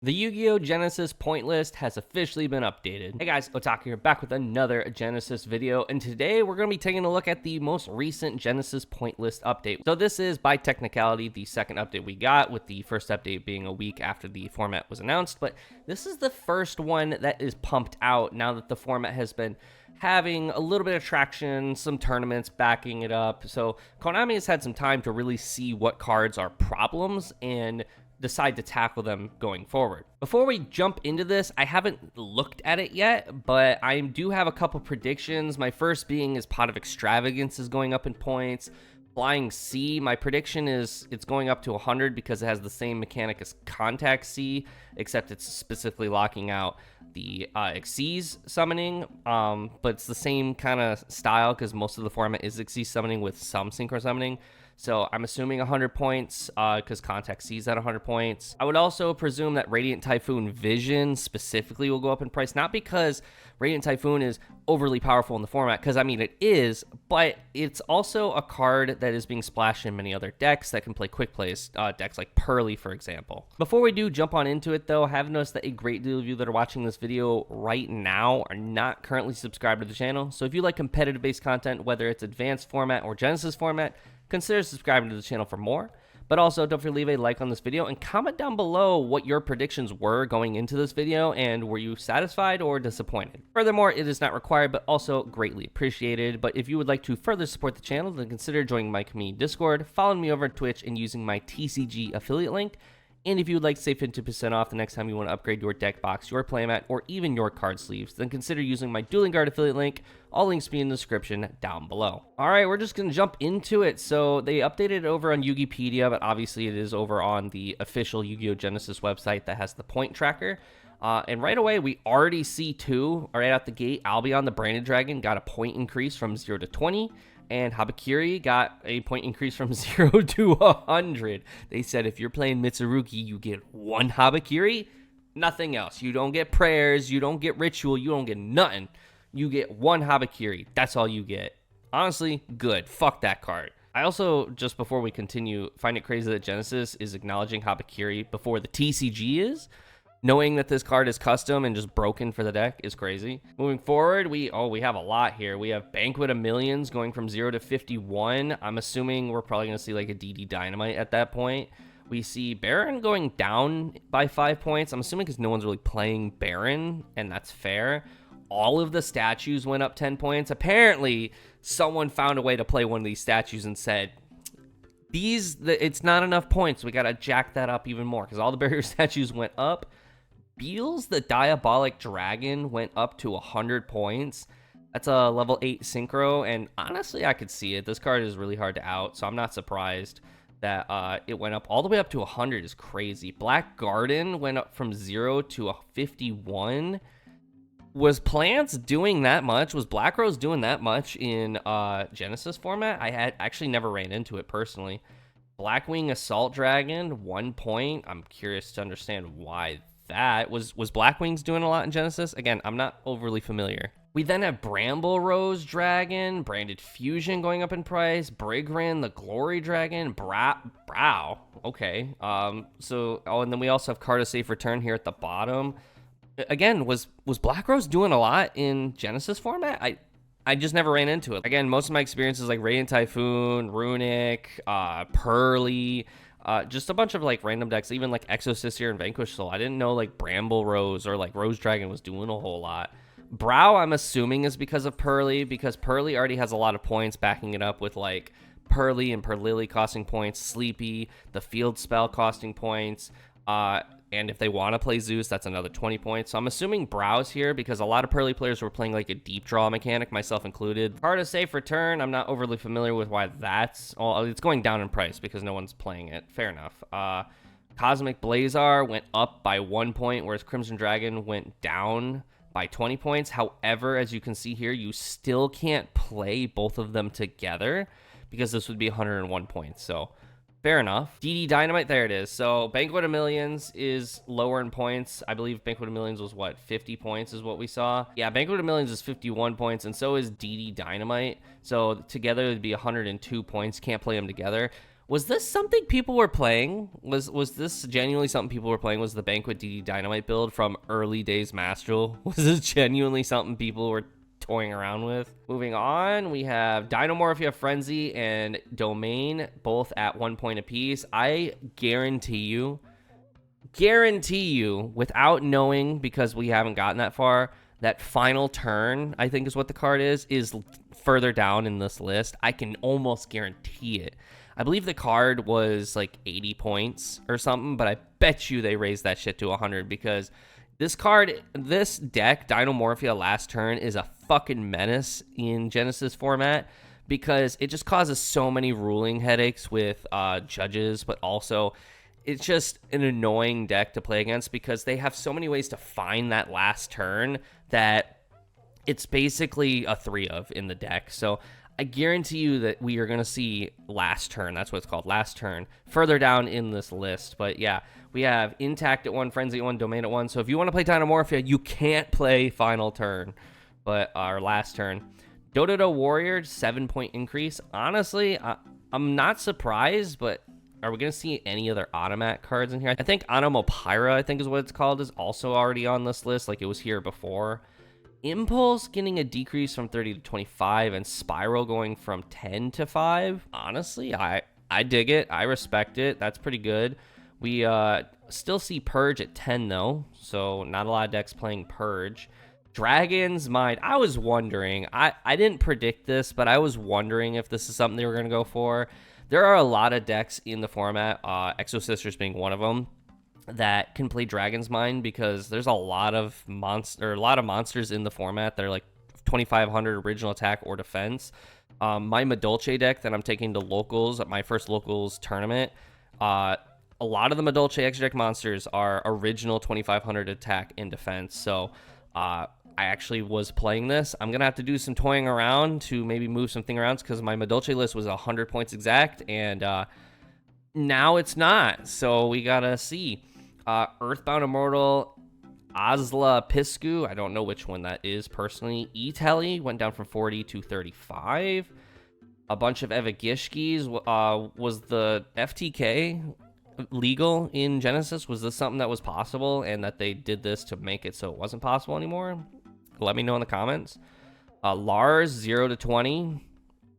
The Yu-Gi-Oh! Genesis point list has officially been updated. Hey guys, Otaku here, back with another Genesis video, and today we're going to be taking a look at the most recent Genesis point list update. So this is, by technicality, the second update we got, with the first update being a week after the format was announced, but this is the first one that is pumped out now that the format has been having a little bit of traction, some tournaments backing it up. So Konami has had some time to really see what cards are problems and decide to tackle them going forward. Before we jump into this, I haven't looked at it yet, but I do have a couple predictions. My first being is Pot of Extravagance is going up in points. Flying C, my prediction is it's going up to 100 because it has the same mechanic as Contact C, except it's specifically locking out the Xyz summoning, but it's the same kind of style because most of the format is Xyz summoning with some synchro summoning. So I'm assuming 100 points because Contact C is at 100 points. I would also presume that Radiant Typhoon Vision specifically will go up in price, not because Radiant Typhoon is overly powerful in the format, because I mean it is, but it's also a card that is being splashed in many other decks that can play quick plays, decks like Pearly, for example. Before we do jump on into it though, I have noticed that a great deal of you that are watching this video right now are not currently subscribed to the channel. So if you like competitive based content, whether it's advanced format or Genesis format, consider subscribing to the channel for more. But also, don't forget to leave a like on this video and comment down below what your predictions were going into this video and were you satisfied or disappointed. Furthermore, it is not required but also greatly appreciated. But if you would like to further support the channel, then consider joining my community Discord, following me over on Twitch, and using my TCG affiliate link. And if you would like to save 50% off the next time you want to upgrade your deck box, your playmat, or even your card sleeves, then consider using my Dueling Guard affiliate link. All links be in the description down below. All right, we're just going to jump into it. So they updated it over on Yugipedia, but obviously it is over on the official Yu-Gi-Oh! Genesis website that has the point tracker. And right away, we already see two right out the gate. Albion, the Branded Dragon, got a point increase from 0 to 20. And Habakiri got a point increase from 0 to 100. They said if you're playing Mitsurugi, you get one Habakiri, nothing else. You don't get prayers, you don't get ritual, you don't get nothing. You get one Habakiri. That's all you get. Honestly, good. Fuck that card. I also, just before we continue, find it crazy that Genesis is acknowledging Habakiri before the TCG is. Knowing that this card is custom and just broken for the deck is crazy. Moving forward, we have a lot here. We have Banquet of Millions going from 0 to 51. I'm assuming we're probably going to see like a DD Dynamite at that point. We see Baron going down by 5 points. I'm assuming because no one's really playing Baron, and that's fair. All of the statues went up 10 points. Apparently, someone found a way to play one of these statues and said, it's not enough points. We got to jack that up even more because all the barrier statues went up. Beals, the Diabolic Dragon, went up to 100 points. That's a level 8 synchro, and honestly, I could see it. This card is really hard to out, so I'm not surprised that it went up. All the way up to 100 is crazy. Black Garden went up from 0 to 51. Was Plants doing that much? Was Black Rose doing that much in Genesis format? I had actually never ran into it personally. Blackwing Assault Dragon, 1 point. I'm curious to understand why that was Blackwings doing a lot in Genesis. Again, I'm not overly familiar. We then have Bramble Rose Dragon, Branded Fusion going up in price, Brigrin, the Glory Dragon, Brow. Okay. And then we also have Card of Safe Return here at the bottom. Again, was Black Rose doing a lot in Genesis format? I just never ran into it. Again, most of my experiences like Radiant Typhoon, Runic, Pearly, just a bunch of like random decks, even like Exorcist here and Vanquish Soul. I didn't know like Bramble Rose or like Rose Dragon was doing a whole lot. Brow, I'm assuming, is because of Pearly, because Pearly already has a lot of points backing it up with like Pearly and Perlily costing points, Sleepy, the Field Spell costing points, and if they want to play Zeus, that's another 20 points. So I'm assuming Brow's here because a lot of Pearly players were playing like a deep draw mechanic, myself included. Card of Safe Return, I'm not overly familiar with why that's all. It's going down in price because no one's playing it. Fair enough. Cosmic Blazar went up by 1 point, whereas Crimson Dragon went down by 20 points. However, as you can see here, you still can't play both of them together because this would be 101 points. So fair enough. DD Dynamite, there it is. So Banquet of Millions is lower in points. I believe Banquet of Millions was, what, 50 points is what we saw? Yeah, Banquet of Millions is 51 points, and so is DD Dynamite. So together it would be 102 points. Can't play them together. Was this something people were playing? Was this genuinely something people were playing? Was the Banquet DD Dynamite build from early days Mastral? Was this genuinely something people were toying around with? Moving on, we have Dinomorphia, Frenzy, and Domain, both at 1 point apiece. I guarantee you, without knowing, because we haven't gotten that far, that final turn, I think is what the card is further down in this list. I can almost guarantee it. I believe the card was like 80 points or something, but I bet you they raised that shit to 100 because this card, this deck, Dinomorphia Last Turn, is a fucking menace in Genesis format because it just causes so many ruling headaches with judges, but also it's just an annoying deck to play against because they have so many ways to find that last turn that it's basically a 3 of in the deck. So I guarantee you that we are going to see Last Turn. That's what it's called, Last Turn, further down in this list. But yeah, we have Intact at 1, Frenzy at 1, Domain at 1. So if you want to play Dinomorphia, you can't play Final Turn, but our Last Turn. Dododo Warrior, 7-point increase. Honestly, I'm not surprised, but are we going to see any other Automat cards in here? I think Anomopyra, I think is what it's called, is also already on this list. Like it was here before. Impulse getting a decrease from 30 to 25 and Spiral going from 10 to 5. Honestly, I dig it. I respect it. That's pretty good. We still see Purge at 10 though, so not a lot of decks playing Purge. Dragon's Mind. I was wondering. I didn't predict this, but I was wondering if this is something they were going to go for. There are a lot of decks in the format, Exo Sisters being one of them, that can play Dragon's Mind because there's a lot of monsters in the format that are like 2500 original attack or defense. My Madolche deck that I'm taking to locals at my first locals tournament, a lot of the Madolche extra deck monsters are original 2500 attack and defense. So I actually was playing this. I'm gonna have to do some toying around to maybe move something around because my Madolche list was 100 points exact, and now it's not. So we gotta see. Earthbound Immortal, Ozla Piscu, I don't know which one that is personally. E-Telly went down from 40 to 35. A bunch of Evagishkis. Was the FTK legal in Genesis? Was this something that was possible and that they did this to make it so it wasn't possible anymore? Let me know in the comments. Lars, 0 to 20.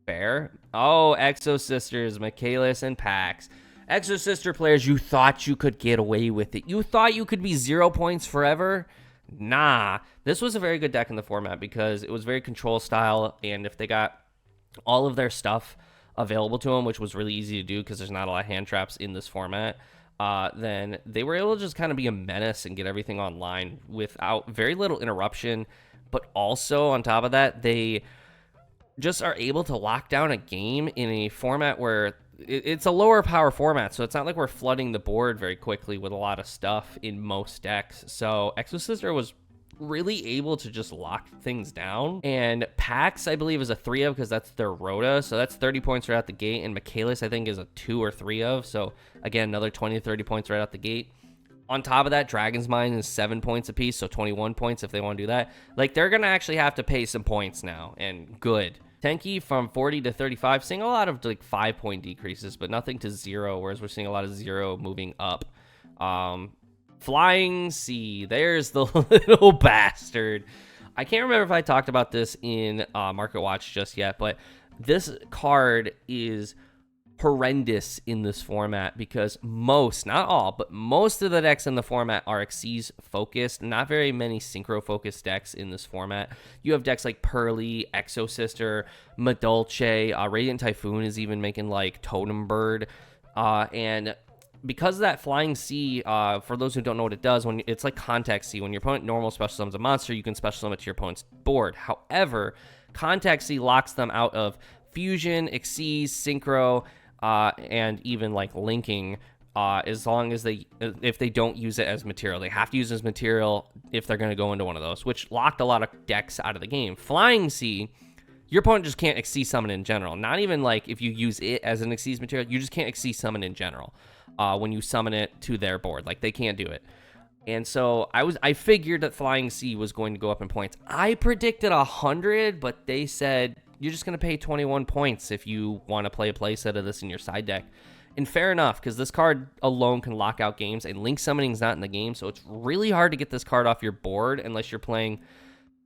Fair. Oh, Exo Sisters, Michaelis, and Pax. Exo Sister players, you thought you could get away with it. You thought you could be 0 points forever? Nah. This was a very good deck in the format because it was very control style, and if they got all of their stuff available to them, which was really easy to do because there's not a lot of hand traps in this format, then they were able to just kind of be a menace and get everything online without very little interruption. But also, on top of that, they just are able to lock down a game in a format where it's a lower power format, so it's not like we're flooding the board very quickly with a lot of stuff in most decks. So Exo Sister was really able to just lock things down. And Pax, I believe, is a 3 of because that's their Rhoda, so that's 30 points right out the gate. And Michaelis, I think, is a 2 or 3 of, so again, another 20 to 30 points right out the gate. On top of that, Dragon's Mind is 7 points apiece, so 21 points if they want to do that. Like, they're going to actually have to pay some points now, and good. Tenki from 40 to 35, seeing a lot of like 5-point decreases, but nothing to 0, whereas we're seeing a lot of 0 moving up. Flying Sea, there's the little bastard. I can't remember if I talked about this in Market Watch just yet, but this card is horrendous in this format because most, not all, but most of the decks in the format are Xyz focused. Not very many synchro focused decks in this format. You have decks like Pearly, Exo Sister, Madolche, Radiant Typhoon is even making like Totem Bird, and because of that Flying Sea, for those who don't know what it does, when it's like Contact Sea, when your opponent normal special summons a monster, you can special summon it to your opponent's board. However, Contact Sea locks them out of Fusion, Xyz, Synchro, and even like linking, as long as if they don't use it as material. They have to use it as material if they're going to go into one of those, which locked a lot of decks out of the game. Flying Sea, your opponent just can't Xyz summon in general. Not even like if you use it as an Xyz material, you just can't Xyz summon in general when you summon it to their board. Like, they can't do it. And so I figured that Flying Sea was going to go up in points. I predicted 100, but they said you're just going to pay 21 points if you want to play a playset of this in your side deck. And fair enough, because this card alone can lock out games, and Link Summoning is not in the game, so it's really hard to get this card off your board unless you're playing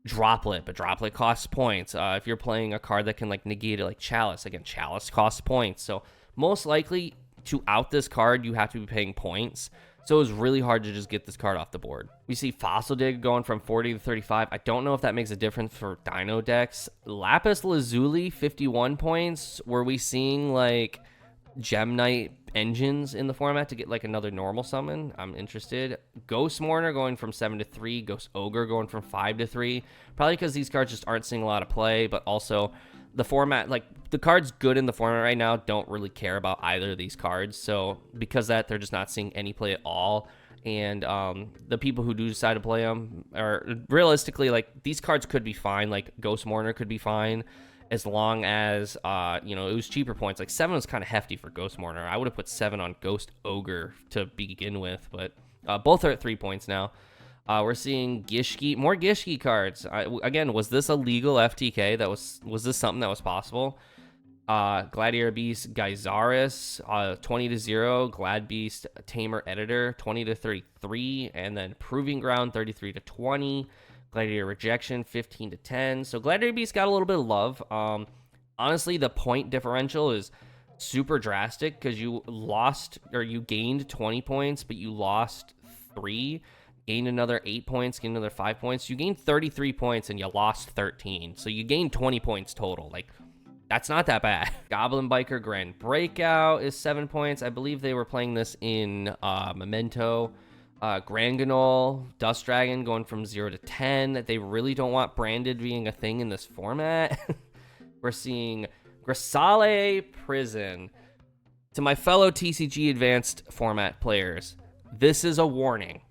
Droplet, but Droplet costs points. If you're playing a card that can like negate it, like Chalice, again, Chalice costs points. So most likely to out this card, you have to be paying points. So it was really hard to just get this card off the board. We see Fossil Dig going from 40 to 35. I don't know if that makes a difference for Dino decks. Lapis Lazuli, 51 points. Were we seeing like Gem Knight engines in the format to get like another normal summon? I'm interested. Ghost Mourner going from 7 to 3. Ghost Ogre going from 5 to 3. Probably because these cards just aren't seeing a lot of play, but also the format, like the cards good in the format right now don't really care about either of these cards. So because of that, they're just not seeing any play at all. And the people who do decide to play them are realistically, like, these cards could be fine. Like Ghost Mourner could be fine as long as you know, it was cheaper points. Like 7 was kind of hefty for Ghost Mourner. I would have put 7 on Ghost Ogre to begin with, but both are at 3 points now. We're seeing Gishki, more Gishki cards. Again, was this a legal FTK? Was this something that was possible? Gladiator Beast Geysaris, 20 to 0. Glad Beast Tamer Editor, 20 to 33, and then Proving Ground, 33 to 20. Gladiator Rejection, 15 to 10. So Gladiator Beast got a little bit of love. Honestly, the point differential is super drastic because you lost, or you gained 20 points, but you lost 3. Gained another 8 points, gained another 5 points. You gained 33 points and you lost 13. So you gained 20 points total. Like, that's not that bad. Goblin Biker Grand Breakout is 7 points. I believe they were playing this in Memento. Granganol, Dust Dragon going from 0 to 10. They really don't want branded being a thing in this format. We're seeing Grisale Prison. To my fellow TCG Advanced format players, this is a warning.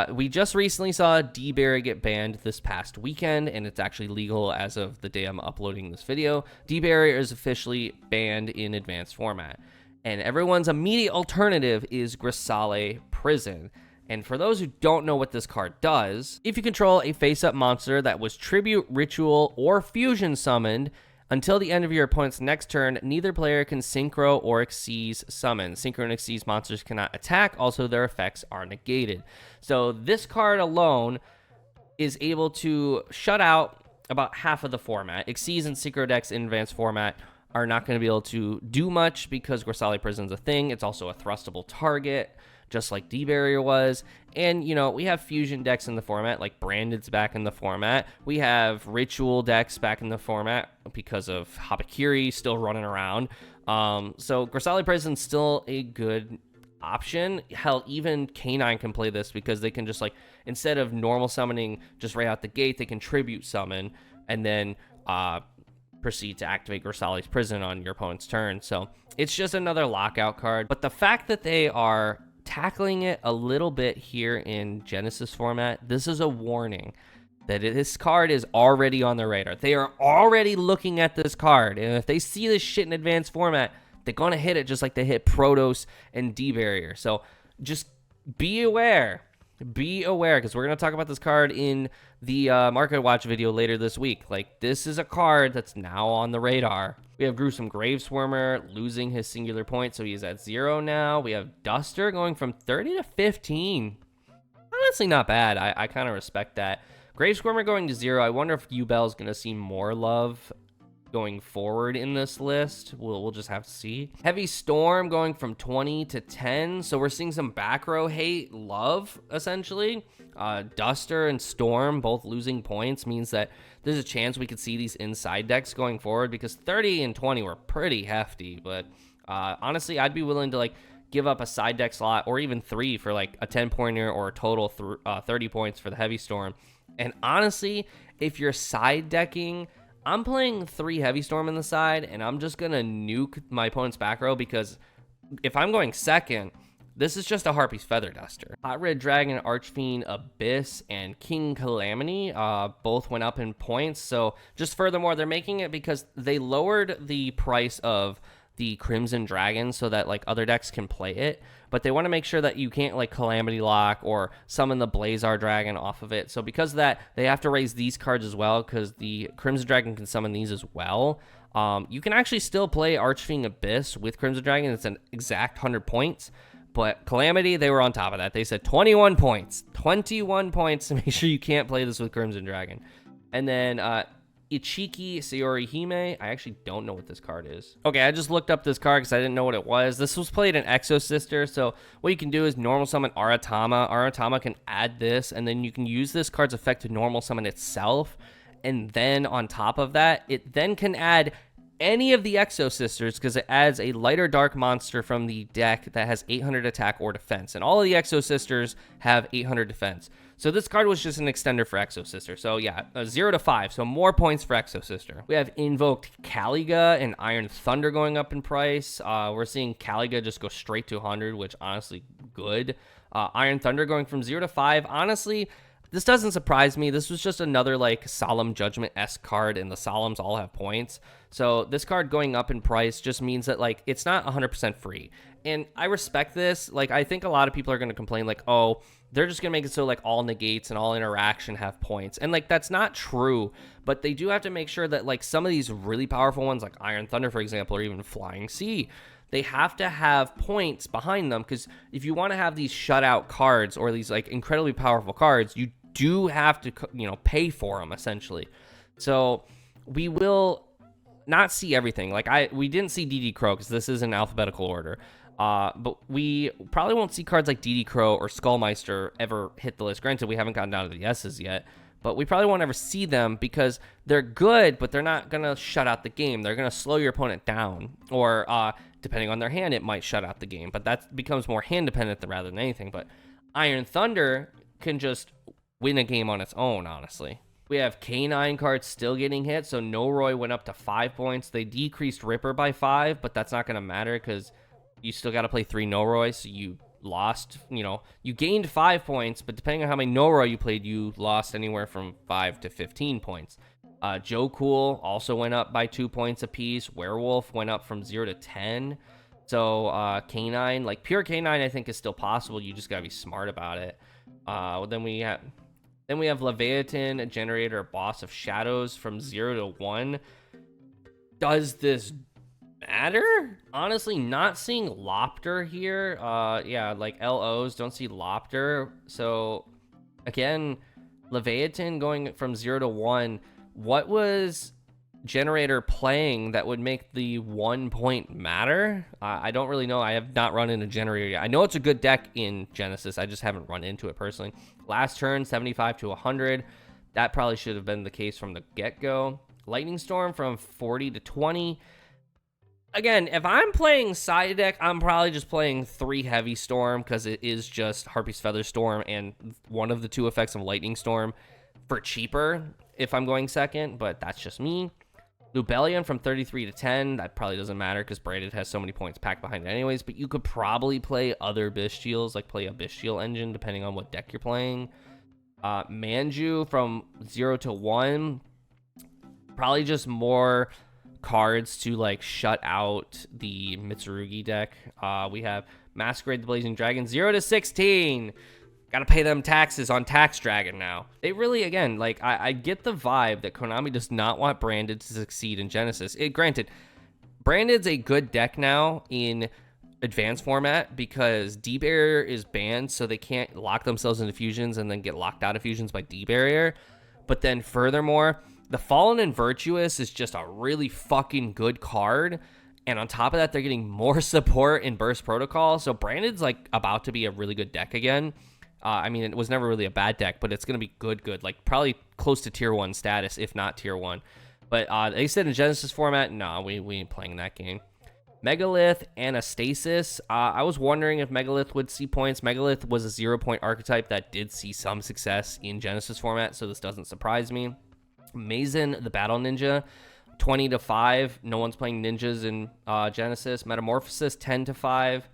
We just recently saw D-Berry get banned this past weekend, and it's actually legal as of the day I'm uploading this video. D-Berry is officially banned in advanced format, and everyone's immediate alternative is Grisale Prison. And for those who don't know what this card does, if you control a face-up monster that was Tribute, Ritual, or Fusion summoned, until the end of your opponent's next turn, neither player can Synchro or Xyz summon. Synchro and Xyz monsters cannot attack. Also, their effects are negated. So this card alone is able to shut out about half of the format. Xyz and Synchro decks in advanced format are not going to be able to do much because Grisale Prison's a thing. It's also a thrustable target, just like D-Barrier was. And, you know, we have fusion decks in the format, like Branded's back in the format. We have Ritual decks back in the format because of Habakiri still running around. So Grisale Prison's still a good option. Hell, even K9 can play this because they can just, like, instead of normal summoning just right out the gate, they can tribute summon and then proceed to activate Grisale's Prison on your opponent's turn. So it's just another lockout card. But the fact that they are tackling it a little bit here in Genesis format, this is a warning that this card is already on their radar. They are already looking at this card, and if they see this shit in advanced format, they're gonna hit it just like they hit Protoss and D-Barrier. So just be aware, because we're gonna talk about this card in the Market Watch video later this week. Like, this is a card that's now on the radar. We have Gruesome Graveswarmer losing his singular point, so he's at 0 now. We have Duster going from 30 to 15. Honestly, not bad. I kind of respect that. Graveswarmer going to 0. I wonder if Yubel's going to see more love going forward in this list. We'll just have to see. Heavy Storm going from 20 to 10. So we're seeing some back row hate love, essentially. Duster and Storm both losing points means that there's a chance we could see these inside decks going forward, because 30 and 20 were pretty hefty. But honestly, I'd be willing to, like, give up a side deck slot or even 3 for like a 10-pointer or a total 30 points for the Heavy Storm. And honestly, if you're side decking, I'm playing 3 Heavy Storm in the side, and I'm just going to nuke my opponent's back row, because if I'm going second, this is just a Harpy's Feather Duster. Hot Red Dragon, Archfiend, Abyss, and King Calamity both went up in points. So just furthermore, they're making it because they lowered the price of the Crimson Dragon so that, like, other decks can play it, but they want to make sure that you can't, like, Calamity Lock or summon the Blazar Dragon off of it. So because of that, they have to raise these cards as well, because the Crimson Dragon can summon these as well. You can actually still play Archfiend Abyss with Crimson Dragon. It's an exact 100 points. But Calamity, they were on top of that. They said 21 points. 21 points to make sure you can't play this with Crimson Dragon. And then Ichiki Sayori Hime. I actually don't know what this card is. Okay, I just looked up this card because I didn't know what it was. This was played in Exo Sister. So what you can do is normal summon Aratama. Aratama can add this, and then you can use this card's effect to normal summon itself. And then on top of that, it then can add any of the Exo Sisters because it adds a light or dark monster from the deck that has 800 attack or defense. And all of the Exo Sisters have 800 defense. So this card was just an extender for Exo Sister. So yeah, 0 to 5. So more points for Exo Sister. We have Invoked Caliga and Iron Thunder going up in price. We're seeing Caliga just go straight to 100, which honestly, good. Iron Thunder going from 0 to 5. Honestly, this doesn't surprise me. This was just another like Solemn Judgment-esque card, and the Solemns all have points. So this card going up in price just means that like it's not 100% free. And I respect this. Like I think a lot of people are going to complain like, oh, they're just going to make it so like all negates and all interaction have points. And like that's not true, but they do have to make sure that like some of these really powerful ones like Iron Thunder, for example, or even Flying Sea, they have to have points behind them, because if you want to have these shutout cards or these like incredibly powerful cards, you do have to, you know, pay for them essentially. So we will not see everything. Like we didn't see DD Crow because this is in alphabetical order. But we probably won't see cards like DD Crow or Skullmeister ever hit the list. Granted, we haven't gotten down to the S's yet, but we probably won't ever see them because they're good, but they're not going to shut out the game. They're going to slow your opponent down, or depending on their hand, it might shut out the game. But that becomes more hand dependent rather than anything. But Iron Thunder can just win a game on its own, honestly. We have K9 cards still getting hit. So Noroi went up to 5 points. They decreased Ripper by 5, but that's not going to matter because you still got to play 3 Noroi. So you lost, you know, you gained 5 points, but depending on how many Noroi you played, you lost anywhere from 5 to 15 points. Joe Cool also went up by 2 points apiece. Werewolf went up from 0 to 10. So K9, like pure K9, I think is still possible. You just got to be smart about it. Then we have Leviathan, a generator, Boss of Shadows from 0 to 1. Does this matter? Honestly, not seeing Lopter here. Yeah, like LOs, don't see Lopter. So, again, Leviathan going from 0 to 1. What was generator playing that would make the 1 point matter? I don't really know. I have not run into generator yet. I know it's a good deck in Genesis. I just haven't run into it personally. Last turn, 75 to 100. That probably should have been the case from the get-go. Lightning Storm from 40 to 20. Again, if I'm playing side deck, I'm probably just playing 3 Heavy Storm because it is just Harpy's Feather Storm and one of the 2 effects of Lightning Storm for cheaper if I'm going second, but that's just me. Lubellion from 33 to 10. That probably doesn't matter because Branded has so many points packed behind it anyways, but you could probably play other Bestials, like play a Bestial engine depending on what deck you're playing. Manju from 0 to 1. Probably just more cards to like shut out the Mitsurugi deck. We have Masquerade the Blazing Dragon 0 to 16. Gotta pay them taxes on Tax Dragon now. It really, again, like I get the vibe that Konami does not want Branded to succeed in Genesis. Granted, Branded's a good deck now in advanced format because D-Barrier is banned, so they can't lock themselves into fusions and then get locked out of fusions by D-Barrier. But then furthermore, the Fallen and Virtuous is just a really fucking good card. And on top of that, they're getting more support in Burst Protocol. So Branded's like about to be a really good deck again. I mean, it was never really a bad deck, but it's going to be good. Like probably close to tier 1 status, if not tier 1. But they said in Genesis format, no, we ain't playing that game. Megalith, Anastasis. I was wondering if Megalith would see points. Megalith was a 0-point archetype that did see some success in Genesis format, so this doesn't surprise me. Mazen, the Battle Ninja, 20 to 5. No one's playing ninjas in Genesis. Metamorphosis, 10 to 5.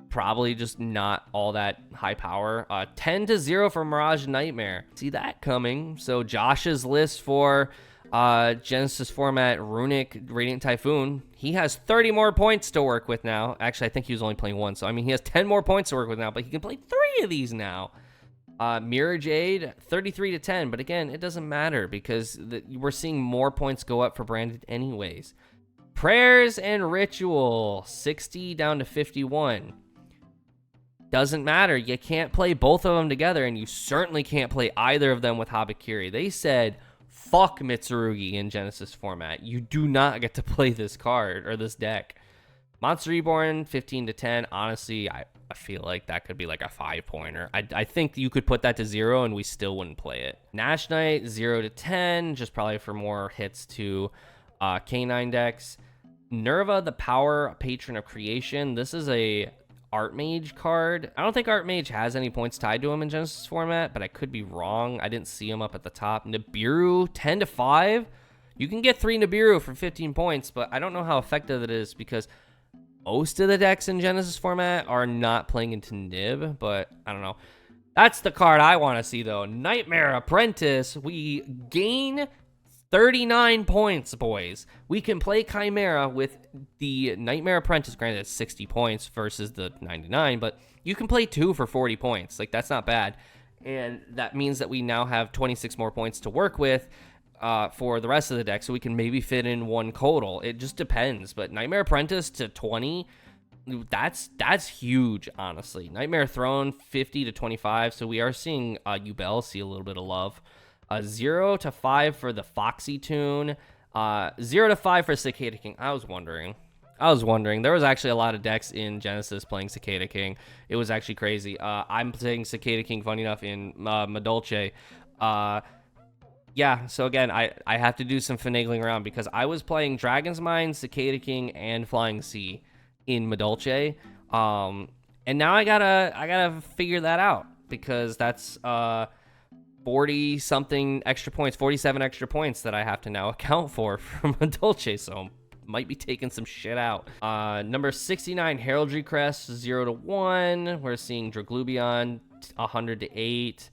Probably just not all that high power. 10 to 0 for Mirage Nightmare. See that coming. So Josh's list for Genesis format, Runic Radiant Typhoon, he has 30 more points to work with now. Actually, I think he was only playing 1. So, I mean, he has 10 more points to work with now, but he can play 3 of these now. Mirror Jade, 33 to 10. But again, it doesn't matter because we're seeing more points go up for branded anyways. Prayers and Ritual, 60 down to 51. Doesn't matter. You can't play both of them together, and you certainly can't play either of them with Habakiri. They said, fuck Mitsurugi in Genesis format. You do not get to play this card or this deck. Monster Reborn, 15 to 10. Honestly, I feel like that could be like a 5-pointer. I think you could put that to 0 and we still wouldn't play it. Nash Knight, 0 to 10, just probably for more hits to K9 decks. Nerva, the Power Patron of Creation. This is a Archmage card. I don't think Archmage has any points tied to him in Genesis format, but I could be wrong. I didn't see him up at the top. Nibiru, 10 to 5. You can get 3 Nibiru for 15 points, but I don't know how effective it is because most of the decks in Genesis format are not playing into Nib, but I don't know. That's the card I want to see, though. Nightmare Apprentice. We gain 39 points, boys. We can play Chimera with the Nightmare Apprentice. Granted, it's 60 points versus the 99, but you can play 2 for 40 points. Like, that's not bad. And that means that we now have 26 more points to work with for the rest of the deck, so we can maybe fit in 1 Kodal. It just depends. But Nightmare Apprentice to 20, that's huge, honestly. Nightmare Throne, 50 to 25, so we are seeing Yubel see a little bit of love. 0 to 5 for the Foxy Tune. 0 to 5 for Cicada King. I was wondering. There was actually a lot of decks in Genesis playing Cicada King. It was actually crazy. I'm playing Cicada King, funny enough, in Madolche. Yeah, so again, I have to do some finagling around because I was playing Dragon's Mind, Cicada King, and Flying Sea in Madolche. And now I gotta figure that out because that's 40 something extra points, 47 extra points that I have to now account for from Madolche, so might be taking some shit out. Number 69, Heraldry Crest, 0 to 1. We're seeing Draglubion, 100 to 8.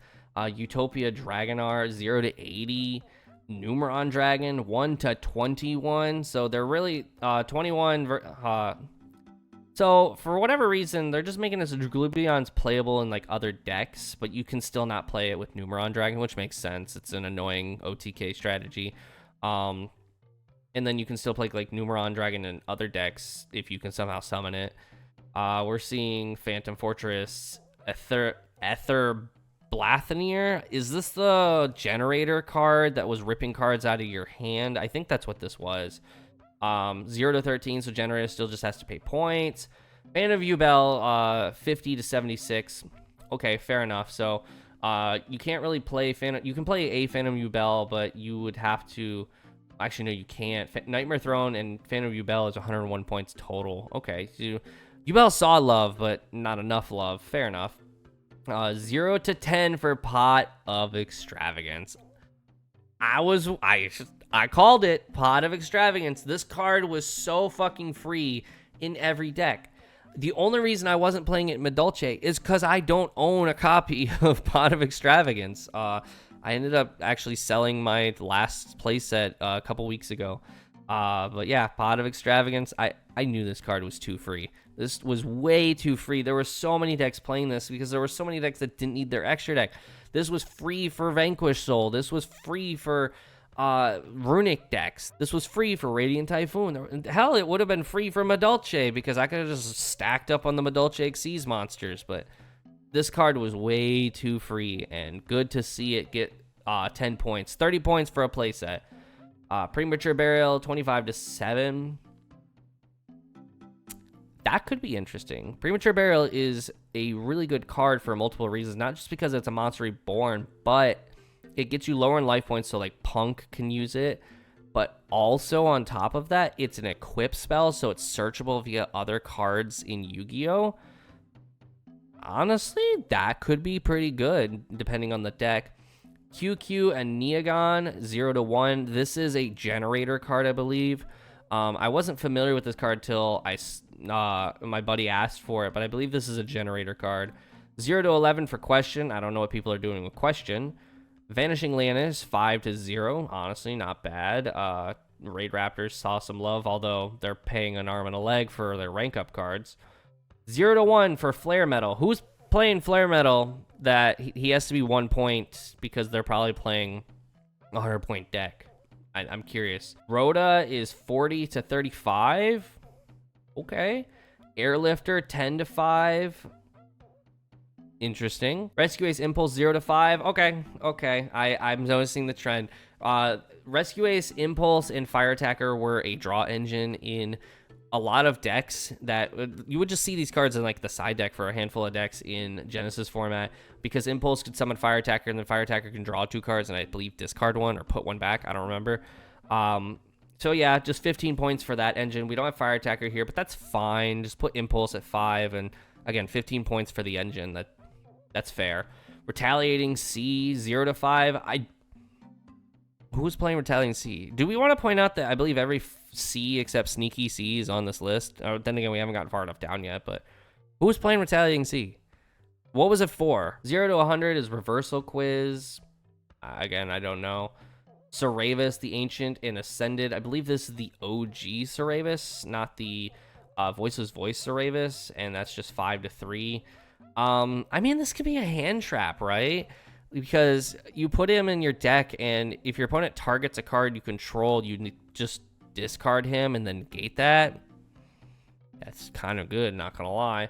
Utopia Dragonar, 0 to 80. Numeron Dragon, 1 to 21. So they're really 21. So for whatever reason, they're just making this Draglubion's playable in like other decks, but you can still not play it with Numeron Dragon, which makes sense. It's an annoying OTK strategy. And then you can still play like Numeron Dragon in other decks if you can somehow summon it. We're seeing Phantom Fortress, Ether Blathanier. Is this the generator card that was ripping cards out of your hand? I think that's what this was. 0 to 13, so generator still just has to pay points. Fan of Yubel, 50 to 76. Okay, fair enough. So you can't really play you can play a Phantom Yubel, but you would have to actually no, you can't. Nightmare Throne and Phantom Yubel is 101 points total. Okay, so Yubel saw love, but not enough love. Fair enough. 0 to 10 for Pot of Extravagance. I called it, Pot of Extravagance. This card was so fucking free in every deck. The only reason I wasn't playing it in Madolche is because I don't own a copy of Pot of Extravagance. I ended up actually selling my last playset a couple weeks ago. But yeah, Pot of Extravagance. I knew this card was too free. This was way too free. There were so many decks playing this because there were so many decks that didn't need their extra deck. This was free for Vanquish Soul. This was free for Runic decks. This was free for Radiant Typhoon. Hell, it would have been free for Madolche because I could have just stacked up on the Madolche Xyz monsters. But this card was way too free, and good to see it get 10 points. 30 points for a playset. Premature Burial, 25 to 7. That could be interesting. Premature Burial is a really good card for multiple reasons, not just because it's a monster reborn, but it gets you lower in life points, so like Punk can use it. But also on top of that, it's an equip spell, so it's searchable via other cards in Yu-Gi-Oh! Honestly, that could be pretty good, depending on the deck. QQ and Neogon, 0 to 1. This is a generator card, I believe. I wasn't familiar with this card till my buddy asked for it, but I believe this is a generator card. 0 to 11 for Question. I don't know what people are doing with Question. Vanishing Lannis, 5 to 0. Honestly, not bad. Raid Raptors saw some love, although they're paying an arm and a leg for their rank up cards. 0 to 1 for Flare Metal. Who's playing Flare Metal that he has to be 1 point because they're probably playing a 100-point deck. I'm curious. Rhoda is 40 to 35. Okay. Airlifter 10 to 5. Interesting. Rescue Ace Impulse 0 to 5. Okay. I'm noticing the trend. Rescue Ace Impulse and Fire Attacker were a draw engine in a lot of decks that you would just see these cards in like the side deck for a handful of decks in Genesis format, because Impulse could summon Fire Attacker and then Fire Attacker can draw 2 cards and I believe discard 1 or put 1 back. I don't remember. So yeah, just 15 points for that engine. We don't have Fire Attacker here, but that's fine. Just put Impulse at 5 and again 15 points for the engine. That's fair. Retaliating C 0 to 5. Who's playing Retaliating C? Do we want to point out that I believe every C except Sneaky C is on this list? Then again, we haven't gotten far enough down yet, but who's playing Retaliating C? What was it for? 0 to 100 is Reversal Quiz. Again, I don't know. Saravis, the Ancient and Ascended. I believe this is the OG Saravis, not the Voiceless Voice Saravis, and that's just 5 to 3. I mean, this could be a hand trap, right? Because you put him in your deck, and if your opponent targets a card you control, you just discard him and then negate that. That's kind of good, not gonna lie.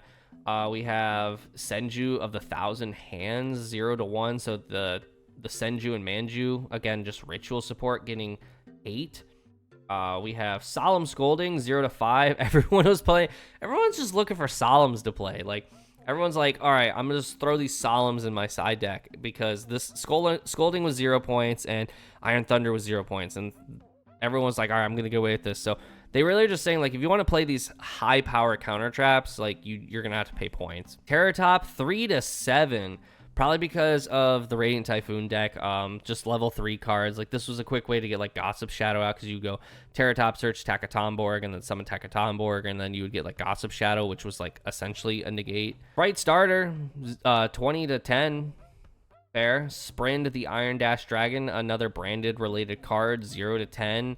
We have Senju of the 1,000 Hands 0 to 1. So the Senju and Manju, again, just ritual support, getting 8. We have Solemn Scolding 0 to 5. Everyone's just looking for Solemns to play. Like, everyone's like, all right, I'm gonna just throw these Solemns in my side deck because this Scolding was 0 points and Iron Thunder was 0 points, and everyone's like, all right, I'm gonna go away with this. So they really are just saying, like, if you want to play these high power counter traps, like you're gonna have to pay points. Terratop 3 to 7. Probably because of the Radiant Typhoon deck, just level 3 cards. Like, this was a quick way to get, like, Gossip Shadow out, because you go Terratop, search Takatomborg, and then summon Takatomborg, and then you would get, like, Gossip Shadow, which was, like, essentially a negate. Bright Starter, 20 to 10. Fair. Sprind, the Iron Dash Dragon, another branded-related card, 0 to 10.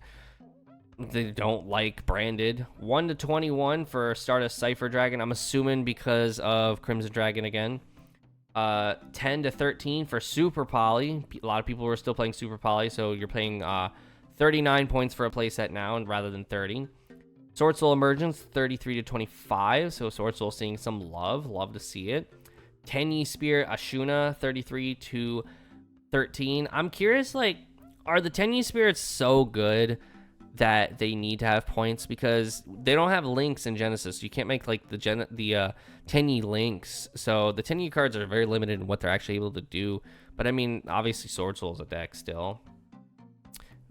They don't like branded. 1 to 21 for Stardust Cypher Dragon, I'm assuming because of Crimson Dragon again. 10 to 13 for Super Poly. A lot of people were still playing Super Poly, so you're paying 39 points for a playset now rather than 30. Sword Soul Emergence 33 to 25, so Sword Soul seeing some love to see it. Tenyi Spear Ashuna 33 to 13. I'm curious, like, are the Tenyi Spirits so good that they need to have points? Because they don't have links in Genesis. You can't make like the Tenyi links, so the Tenyi cards are very limited in what they're actually able to do. But I mean, obviously Sword Soul is a deck still.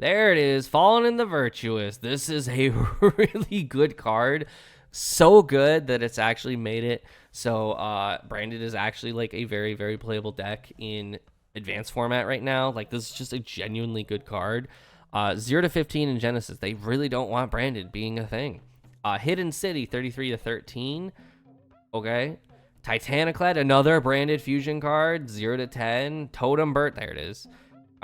There it is, Fallen in the Virtuous. This is a really good card, so good that it's actually made it so branded is actually like a very, very playable deck in advanced format right now. Like, this is just a genuinely good card. 0 to 15 in Genesis. They really don't want branded being a thing. Hidden City, 33 to 13. Okay. Titaniclad, another branded fusion card, 0 to 10. Totem Bird, there it is.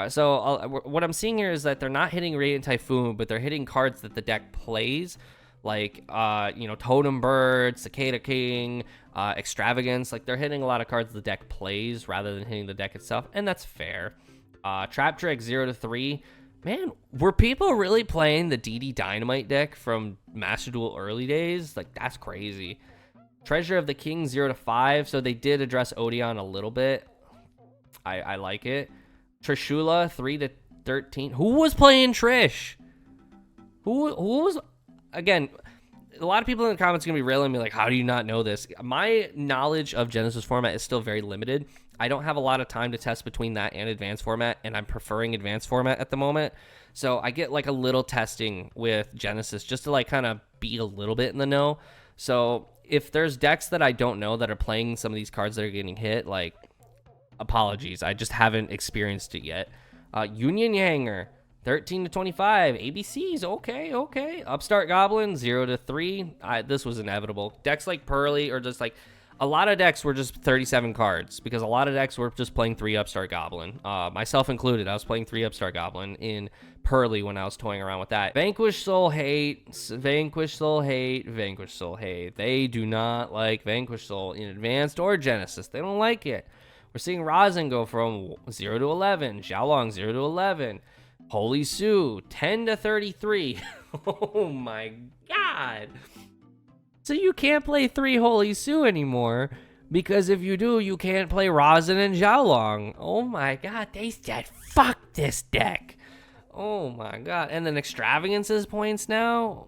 So what I'm seeing here is that they're not hitting Radiant Typhoon, but they're hitting cards that the deck plays, like Totem Bird, Cicada King, Extravagance. Like, they're hitting a lot of cards the deck plays rather than hitting the deck itself, and that's fair. Trap Trick, 0 to 3. Man, were people really playing the DD Dynamite deck from Master Duel early days? Like, that's crazy. Treasure of the King, 0 to 5. So they did address Odeon a little bit. I like it. Trishula, 3 to 13. Who was playing Trish? Who was... Again, a lot of people in the comments are going to be railing me like, how do you not know this? My knowledge of Genesis format is still very limited. I don't have a lot of time to test between that and advanced format, and I'm preferring advanced format at the moment. So I get like a little testing with Genesis just to like kind of be a little bit in the know. So if there's decks that I don't know that are playing some of these cards that are getting hit, like, apologies. I just haven't experienced it yet. Union Hanger, 13 to 25. ABCs, okay. Upstart Goblin, 0 to 3. This was inevitable. Decks like Pearly, or just like... A lot of decks were just 37 cards, because a lot of decks were just playing 3 Upstart Goblin. Myself included, I was playing 3 Upstart Goblin in Pearly when I was toying around with that. Vanquish Soul hate. They do not like Vanquish Soul in Advanced or Genesis. They don't like it. We're seeing Rosin go from 0 to 11, Xiaolong 0 to 11, Holy Sue 10 to 33. Oh my god. So you can't play 3 Holy Sue anymore, because if you do, you can't play Rosin and Xiaolong. Oh my god, they said fuck this deck. Oh my god. And then Extravagance's points now?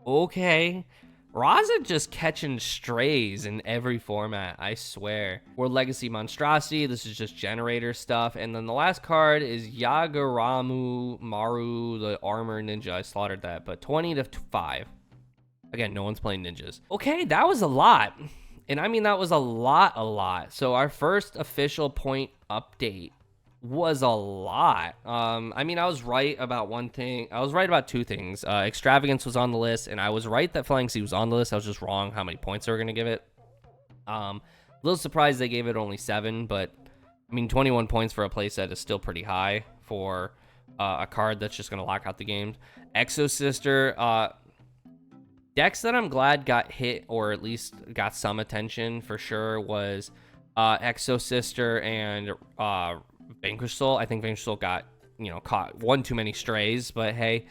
Okay. Rosin just catching strays in every format, I swear. World Legacy Monstrosity, this is just generator stuff. And then the last card is Yagaramu Maru, the Armor Ninja. I slaughtered that, but 20 to 5. Again, no one's playing ninjas. Okay, that was a lot. And I mean, that was a lot. So our first official point update was a lot. I mean, I was right about one thing. I was right about 2 things. Extravagance was on the list, and I was right that Flying Sea was on the list. I was just wrong how many points they were going to give it. A little surprised they gave it only 7, but I mean, 21 points for a playset is still pretty high for a card that's just going to lock out the game. Exo Sister, decks that I'm glad got hit, or at least got some attention for sure, was Exo Sister and Vanquish Soul. I think Vanquish Soul got, caught one too many strays, but hey,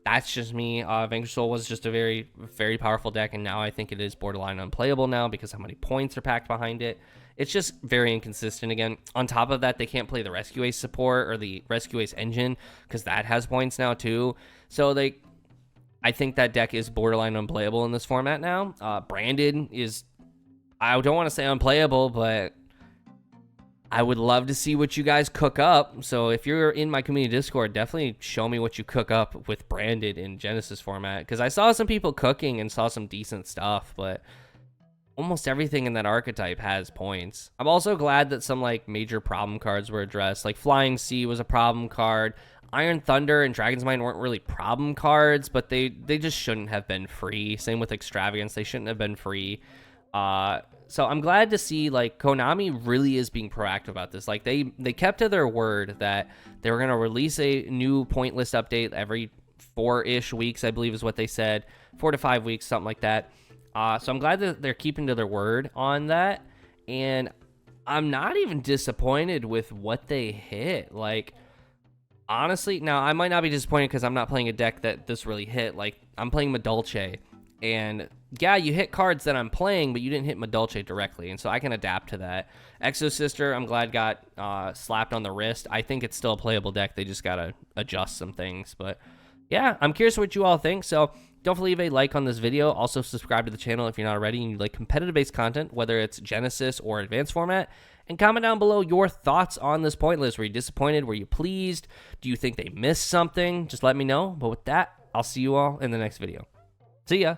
that's just me. Vanquish Soul was just a very, very powerful deck, and now I think it is borderline unplayable now because how many points are packed behind it. It's just very inconsistent again. On top of that, they can't play the Rescue Ace support or the Rescue Ace engine because that has points now too. So I think that deck is borderline unplayable in this format now. Branded is, I don't want to say unplayable, but I would love to see what you guys cook up. So if you're in my community Discord, definitely show me what you cook up with Branded in Genesis format, because I saw some people cooking and saw some decent stuff, but almost everything in that archetype has points. I'm also glad that some major problem cards were addressed. Like Flying Sea was a problem card. Iron Thunder and Dragon's Mind weren't really problem cards, but they just shouldn't have been free. Same with Extravagance, they shouldn't have been free. So I'm glad to see Konami really is being proactive about this. They kept to their word that they were going to release a new point list update every 4-ish weeks, I believe is what they said. 4 to 5 weeks, something like that. So I'm glad that they're keeping to their word on that. And I'm not even disappointed with what they hit. Honestly, now I might not be disappointed because I'm not playing a deck that this really hit. I'm playing Madolche, and yeah, you hit cards that I'm playing, but you didn't hit Madolche directly, and so I can adapt to that. Exo Sister, I'm glad got slapped on the wrist. I think it's still a playable deck. They just gotta adjust some things, but yeah, I'm curious what you all think. So don't leave a like on this video. Also subscribe to the channel if you're not already and you like competitive-based content, whether it's Genesis or advanced format. And comment down below your thoughts on this point list. Were you disappointed? Were you pleased? Do you think they missed something? Just let me know. But with that, I'll see you all in the next video. See ya.